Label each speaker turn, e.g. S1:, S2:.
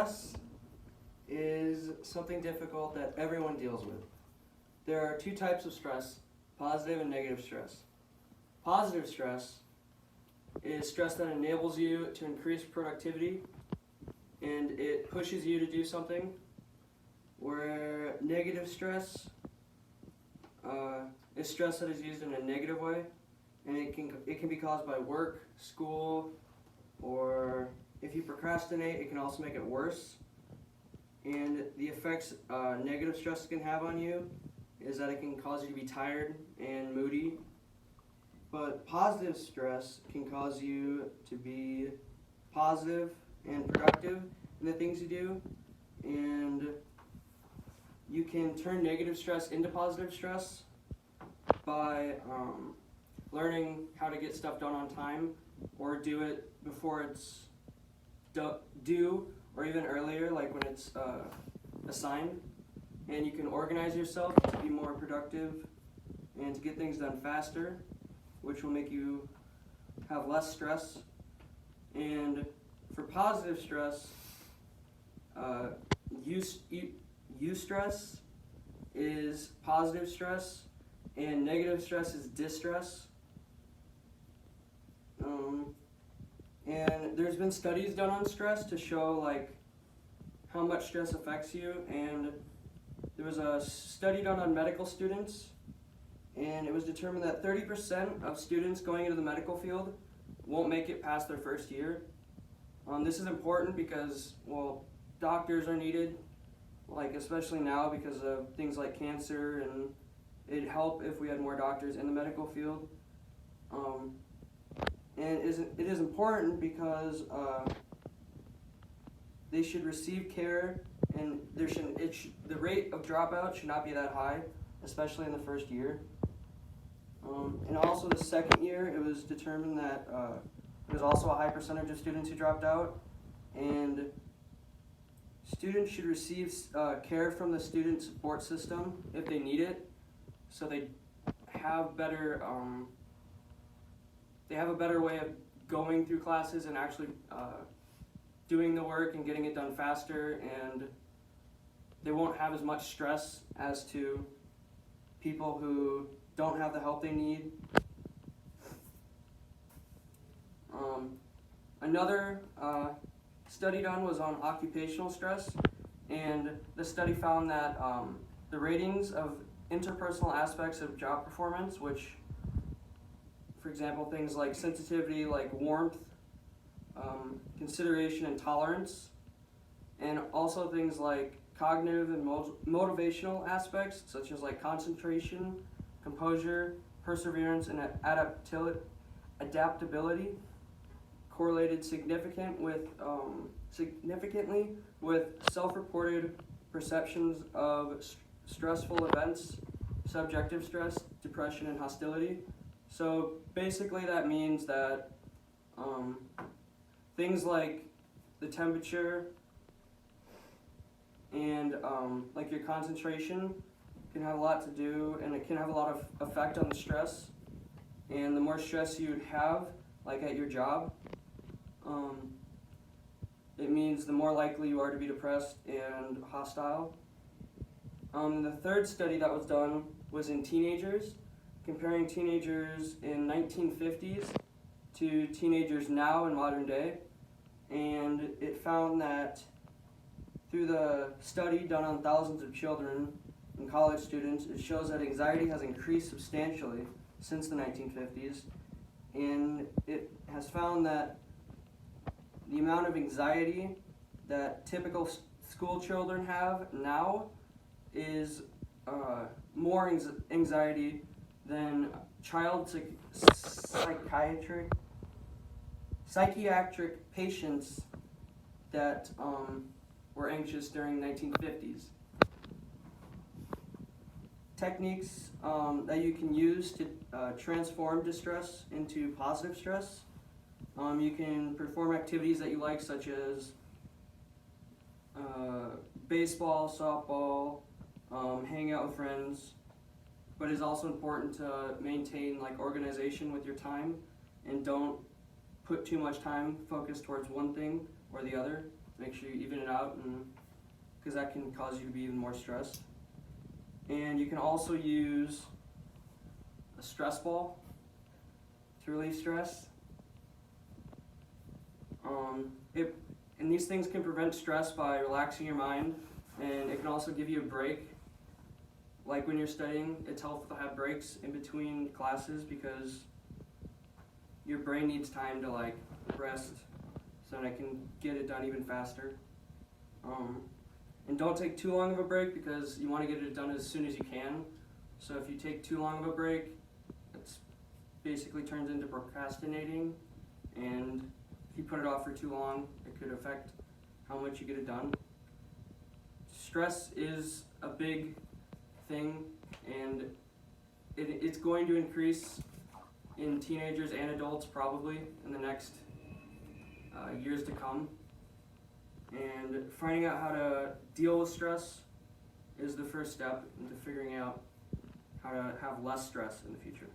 S1: Stress is something difficult that everyone deals with. There are two types of stress, positive and negative stress. Positive stress is stress that enables you to increase productivity and it pushes you to do something, where negative stress is stress that is used in a negative way, and it can be caused by work, school, or if you procrastinate, it can also make it worse. And the effects negative stress can have on you is that it can cause you to be tired and moody. But positive stress can cause you to be positive and productive in the things you do. And you can turn negative stress into positive stress by learning how to get stuff done on time, or do it before it's due, or even earlier, like when it's assigned. And you can organize yourself to be more productive and to get things done faster, which will make you have less stress. And for positive stress, eustress is positive stress, and negative stress is distress. And there's been studies done on stress to show like how much stress affects you, and there was a study done on medical students, and it was determined that 30% of students going into the medical field won't make it past their first year. This is important because, well, doctors are needed, like especially now because of things like cancer, and it'd help if we had more doctors in the medical field. And it is important because they should receive care, and the rate of dropout should not be that high, especially in the first year. And also the second year, it was determined that there was also a high percentage of students who dropped out, and students should receive care from the student support system if they need it, so they have a better way of going through classes and actually doing the work and getting it done faster, and they won't have as much stress as to people who don't have the help they need. Another study done was on occupational stress, and the study found that the ratings of interpersonal aspects of job performance, which, for example, things like sensitivity, like warmth, consideration and tolerance, and also things like cognitive and motivational aspects, such as like concentration, composure, perseverance, and adaptability, correlated significantly with self-reported perceptions of stressful events, subjective stress, depression, and hostility. So basically that means that things like the temperature and like your concentration can have a lot to do, and it can have a lot of effect on the stress. And the more stress you have, like at your job, it means the more likely you are to be depressed and hostile. The third study that was done was in teenagers, comparing teenagers in 1950s to teenagers now in modern day, and it found that through the study done on thousands of children and college students, it shows that anxiety has increased substantially since the 1950s, and it has found that the amount of anxiety that typical school children have now is more anxiety than child psychiatric patients that were anxious during the 1950s. Techniques that you can use to transform distress into positive stress. You can perform activities that you like, such as baseball, softball, hang out with friends, but it's also important to maintain like organization with your time, and don't put too much time focused towards one thing or the other. make sure you even it out, and because that can cause you to be even more stressed. And you can also use a stress ball to relieve stress. And these things can prevent stress by relaxing your mind, and it can also give you a break. Like when you're studying, it's helpful to have breaks in between classes because your brain needs time to like rest so that it can get it done even faster. And don't take too long of a break because you want to get it done as soon as you can. So if you take too long of a break, it basically turns into procrastinating, and if you put it off for too long, it could affect how much you get it done. Stress is a big thing, and it's going to increase in teenagers and adults probably in the next years to come. And finding out how to deal with stress is the first step into figuring out how to have less stress in the future.